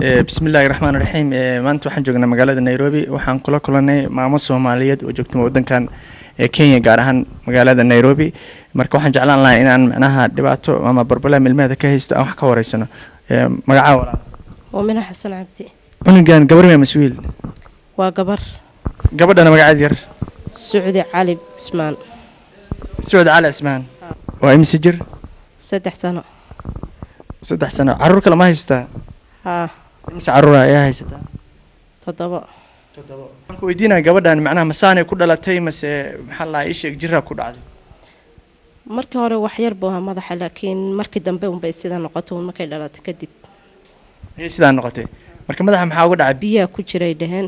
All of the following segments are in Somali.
بسم الله الرحمن الرحيم maanta waxaan joognaa magaalada Nairobi waxaan kula kulanay maamo Soomaaliyeed oo joogta wadankan Kenya gaar ahaan magaalada Nairobi marka waxaan jeclaan lahaa inaan macnaha dhibaato ama barbalaam ilmaheeda ka haysto aan wax ka wareysano magaca walaal ومنى حسن عبدي cunugan gabar ma mas'uul وقبر gabadhana magaceed yar سعودي علي عثمان Saud Ali Ismaan waa imsi jir 3 سنة 3 sano carruur kale ma haystaa ها imsi carruur ayaa haysataa تضبط marka weydiinaa gabadhan macnaha masaanay ku dhalatay mase maxaa la ii sheeg jiraa ku dhacday markii hore wax yar buu ahaa madaxa laakiin markii dambe un bay sida noqotay un markay dhalatay kadib ay sidaa noqotay marka madaxa maxaa uga dhacay biyaha ku jiray dhaheen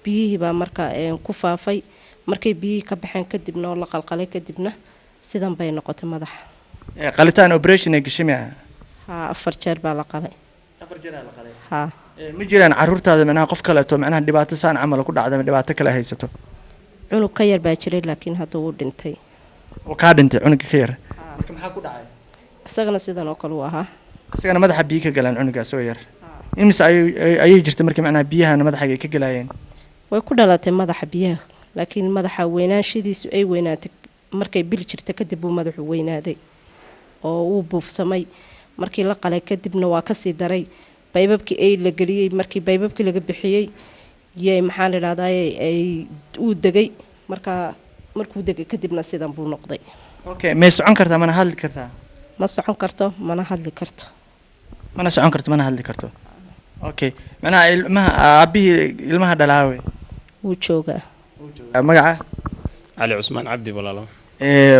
biyihii baa marka ku faafay markay biyihii ka baxeen kadibna oo la qalqalay kadibna sidan bay noqotay madaxa qalitaan operation ay gashay ma ها 4 jeer baa la qalay 4 jeer la qalay ها ma jiraan carruurtaada macnaha qof kale oo macnaha dhibaato saan camal ku dhacday dhibaato kale haysato cunug ka yar baa jiray laakiin hadda uu dhintay oo ka dhintay cunuga ka yar marka maxaa ku dhacay isagana sidan oo kale uu ahaa isagana madaxa biyo ka galaan cunugaas oo yar imisa ayay jirtay markii macnaha biyahana madaxa ay ka galayeen way ku dhalatay madaxa biyaha laakiin madaxa weynaanshidiisu ay weynaatay markay bil jirtay kadib uu madaxu weynaaday oo uu buufsamay markii la qalay kadibna waa ka sii daray baybabkii ay la galiyay markii baybabkii laga bixiyay yey maxaan raadayay ay uu degay markuu degay kadibna sidan buu noqday okay ma socon kartaa mana hadli kartaa ma socon karto mana hadli karto mana socon karto mana hadli karto okay macnaha ilmaha aabihii ilmaha dhalaawe wuu joogaa magaca علي عثمان عبدي والله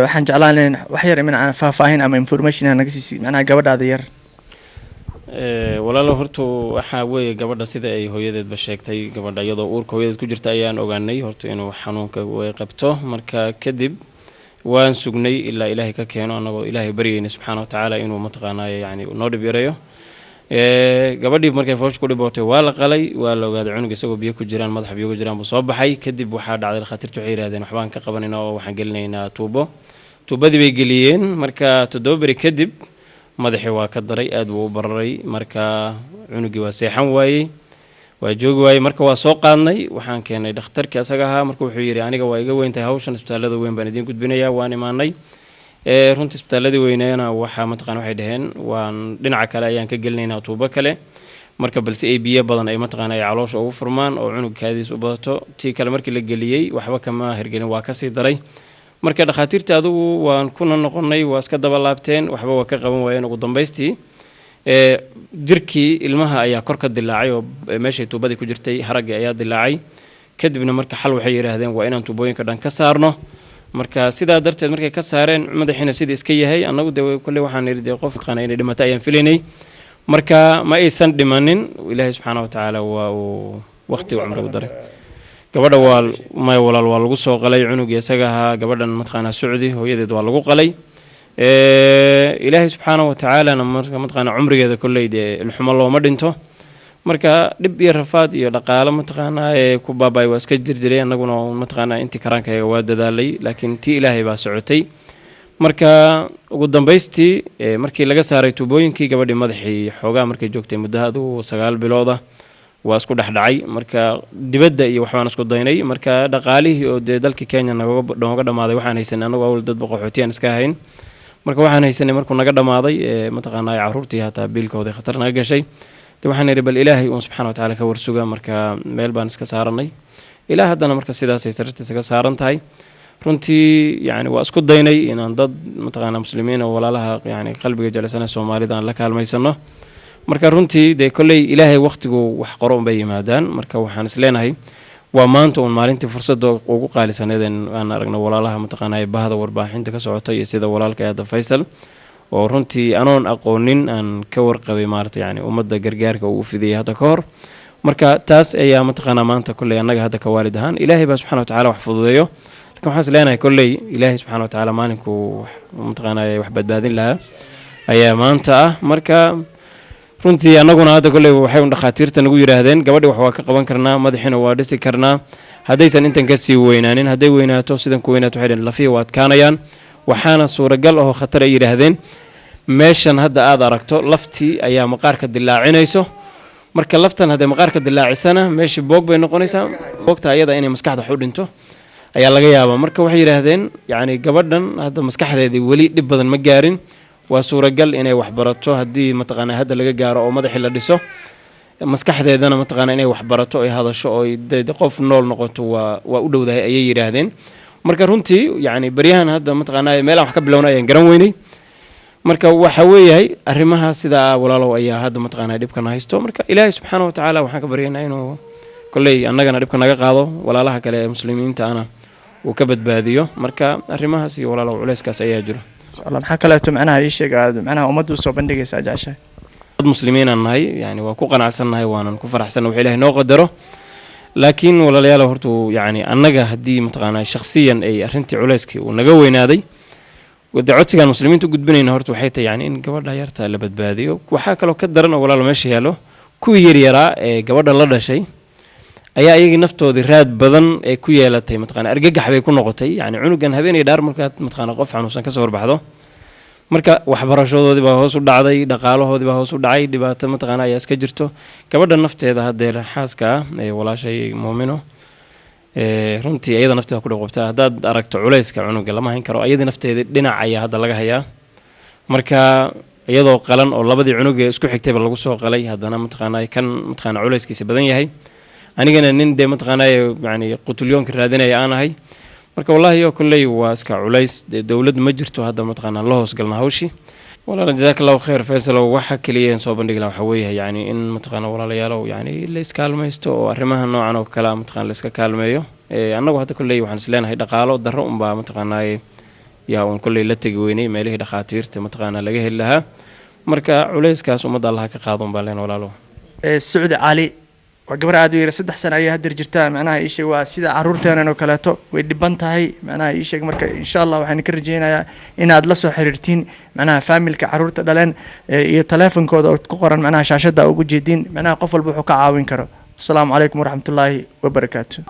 waxaan jeclaan lahayn wax yar in aan faahfaahin ama information naga siisi macnaha gabadhaada yar walaalo horta waxa weeye gabadha sida ay hooyadeedba sheegtay gabadha iyadoo uurka hooyadeed ku jirta ayaan ogaanay horta inuu xanuunka way qabto marka kadib waan sugnay ilaa ilaahay ka keeno anagoo ilaahay baryayna subxaanahu wa ta'ala inuu mataqaanaa yani noo dhib yareeyo gabadhii markay foosh ku dhibootay waa la qalay waa la ogaaday cunug isagoo biyo ku jiraan madax biyo ku jiraan buu soo baxay kadib waxaa dhacday dhakhaatiirtu waxay yiraahdeen waxbaan ka qabanayna oo waxaan gelinaynaa tuubadii bay geliyeen marka 7 bari kadib madaxii waa ka daray aad buu u bararay marka cunugii waa seexan waayey waa joogi waayey marka waa soo qaadnay waxaan keenay dhakhtarkii asaga ahaa marka wuxuu yiri aniga waa iga weyntahay hawshan isbitaalada weyn baan idin gudbinayaa waan imaanay runtii isbitaaladii weyneena waxaa mataqaan waxay dhaheen waan dhinaca kale ayaan ka gelinaynaa tuubo kale marka balse ay biyo badan ay mataqaan ay caloosha ugu furmaan oo cunug kaadiis u badato tii kale markii la geliyay waxba kama hirgelin waa ka sii daray marka dhakhaatiirta adigu waan kuna noqonay waa iska daba laabteen waxba waa ka qaban waayeen ugu dambeystii jirkii ilmaha ayaa kor ka dilaacay oo meeshay tuubadii ku jirtay haragii ayaa dilaacay kadibna marka xal waxay yiraahdeen waa inaan tuubooyinka dhan ka saarno marka sidaa darteed markay ka saareen madaxiina sidii iska yahay annagu de kulli waxaan yiri qof taqaan inay dhimato ayaan filaynay marka ma aysan dhimanin ilaahay subxaanahu wa ta'ala waa uu waqti u cumrigu daray gabadha waa may walaal waa lagu soo qalay cunugii isaga ahaa gabadhan mataqaanaa Saudi hooyadeed waa lagu qalay ilaahay subxaanahu wa ta'ala marka mataqaanaa cumrigeeda kulli de ilxumo looma dhinto marka dib iyo rafaad iyo dhaqaale mataqaanaa ku baabay waa iska jirjiray annaguna mataqaanaa intii karaankayaga waa dadaalay laakiin tii ilaahay baa socotay marka ugu dambeystii markii laga saaray tuubooyinkii gabadhii madaxii xoogaa markay joogtay muddo 9 bilood waa isku dhaxdhacay marka dibadda iyo waxaan isku daynay marka dhaqaalihii oo dalka Kenya naga dhamaaday waxaan haysan anagu awal dad boqoxootiyan iska hayn marka waxaan haysanay markuu naga dhamaaday mataqaanaa carruurtii hataa biilkooda khatar naga gashay waxaan yiri bal ilaahay uu subxaanahu wa ta'ala ka warsuga marka meel baan iska saaranay ilaa haddana marka sidaas ay sartiisa ka saaran tahay runtii yani waa isku daynay inaan dad mataqaanaa muslimiin oo walaalaha yani qalbiga jalisana Soomaalida aan la kaalmaysano marka runtii de kulay ilaahay waqtigu wax qoro bay yimaadaan marka waxaan isleenahay waa maanta oo maalintii fursada ugu qaalisaneedeen aan aragno walaalaha mataqaanaa bahda warbaahinta ka socota iyo sida walaalka Aada Faysal oo runtii anoon aqoonin aan ka warqabay maartay yani ummadda gargaarka uu fidiyay hadda ka hor marka taas ayaa mataqaanaa maanta kulay anaga hadda ka waalid ahaan ilaahay baa subxaanahu wa ta'ala wax fududeeyo laakiin waxaan isleenahay kulay ilaahay subxaanahu wa ta'ala maalinku mataqaanaa wax badbaadin lahaa ayaa maanta ah marka runtii anaguna hadda kulay waxay u dhakhaatiirta nagu yiraahdeen gabadhi wax waa ka qaban karnaa madaxina waa dhisi karnaa haddaysan intan ka sii weynaanin hadday weynaato sidan ku weynaato waxay lafiya waad kaanayaan waxaana suuragal oo khatar ay yiraahdeen meeshan hadda aad aragto laftii ayaa maqaarka dilaacinayso marka laftan haddee maqaarka dilaacisana meeshii boog bay noqonaysaa boogta ayada inay maskaxda wax u dhinto ayaa laga yaabaa marka waxay yidhaahdeen yacni gabadhan hadda maskaxdeedii weli dhib badan ma gaarin waa suuragal inay wax barato haddii mataqaanaa hadda laga gaaro oo madaxii la dhiso maskaxdeedana mataqaanaa inay wax barato ay hadasho oo qof nool noqoto waa u dhowdahay ayay yidhaahdeen marka runtii yacni baryahan hadda mataqaanaa meelaan wax ka bilowna ayaan garan weynay marka waxa weeyahay arrimaha sidaa walaalow ayaa hadda mataqaanaa dhibkana haysto marka ilaahay subxaana wa tacaala waxaan ka baryaynaa inuu kolley annagana dhibka naga qaado walaalaha kale ee muslimiinta ana uu ka badbaadiyo marka arrimahaas iyo walaalow culeyskaas ayaa jiro inshallah maxaa kaleeto macnaha ii sheeg aad macnaha ummadda usoo bandhigaysaa jeceshahay dad muslimiinaan nahay yani waa ku qanacsannahay waanan ku faraxsannahay wax ilaahay noo qadaro laakiin walaalayaal horta yani annaga haddii mataqaanaa shakhsiyan ay arrintii culeyskii uu naga weynaaday wada codsigaan muslimiinta u gudbinayna horta waxay tahay yani in gabadha yarta la badbaadiyo waxaa kaloo ka daran oo walaalo meesha yaalo kuwii yaryaraa ee gabadha la dhashay ayaa iyagii naftoodii raad badan ee ku yeelatay mataqaanaa argagax bay ku noqotay yani cunugan habeenay dhaar markaad mataqaanaa qof xanuunsan ka soo horbaxdo marka waxbarashadoodii baa hoos u dhacday dhaqaalahoodii baa hoos u dhacay dhibaato mataqaanaa ayaa iska jirto gabadha nafteeda haddee xaaska ah ee walaashay muumino runtii iyada nafteeda ku dhaqobtaa haddaad aragto culayska cunuga lama hayn karo iyadii nafteeda dhinac ayaa hadda laga hayaa marka iyadoo qalan oo labadii cunug ee isku xigtayba lagu soo qalay haddana mataqaanaa kan mataqaanaa culayskiisa badan yahay anigana nin dee mataqaanaa yani qutulyoonka raadinaya aan ahay marka wallahi oo kulley waa iska culays dee dowlad ma jirto hadda mataqaanaa la hoosgalna hawshii walaala jazaak allahu khayr faysalow waxa keliya in soo bandhigi laha waxaa weeyahay yani in mataqaanaa walaalayaalow yani la iskaalmaysto oo arrimaha noocan oo kale mataqaanaa la iska kaalmeeyo annagu hadda kulley waxaan is leenahay dhaqaalo darro unbaa mataqaanaa yaa uun kulley la tegi weynay meelihii dhakhaatiirta mataqaanaa laga heli lahaa marka culayskaas ummadda allaha ka qaado unbaa leen walaalow Sacuudi Cali waa gabar aad u yar 3 sano ayay hadda jirtaa macnaha ii sheeg waa sida caruurteena oo kaleeto way dhiban tahay macnaha ii sheeg marka insha Allah waxaan ka rajeynayaa inaad la soo xiriirtiin macnaha familka caruurta dhaleen iyo telefoonkooda oo ku qoran macnaha shaashada ugu jeedin macnaha qof walba wuxuu ka caawin karo. Assalaamu calaykum waraxmatullaahi wabarakaatuh.